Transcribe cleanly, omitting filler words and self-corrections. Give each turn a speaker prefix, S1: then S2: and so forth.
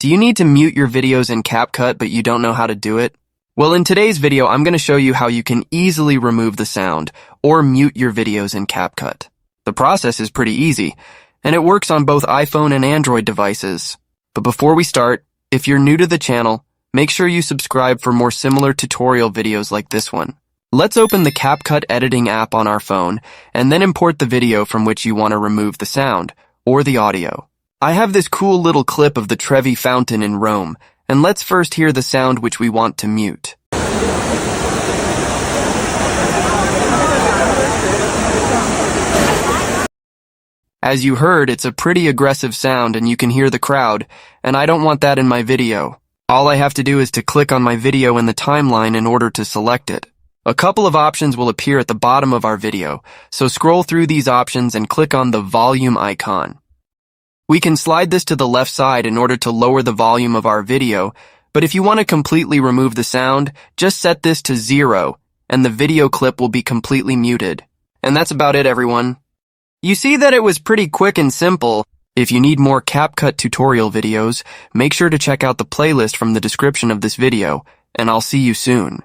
S1: Do you need to mute your videos in CapCut but you don't know how to do it? Well, in today's video, I'm going to show you how you can easily remove the sound or mute your videos in CapCut. The process is pretty easy, and it works on both iPhone and Android devices. But before we start, if you're new to the channel, make sure you subscribe for more similar tutorial videos like this one. Let's open the CapCut editing app on our phone and then import the video from which you want to remove the sound or the audio. I have this cool little clip of the Trevi Fountain in Rome, and let's first hear the sound which we want to mute. As you heard, it's a pretty aggressive sound and you can hear the crowd, and I don't want that in my video. All I have to do is to click on my video in the timeline in order to select it. A couple of options will appear at the bottom of our video, so scroll through these options and click on the volume icon. We can slide this to the left side in order to lower the volume of our video, but if you want to completely remove the sound, just set this to 0, and the video clip will be completely muted. And that's about it, everyone. You see that it was pretty quick and simple. If you need more CapCut tutorial videos, make sure to check out the playlist from the description of this video, and I'll see you soon.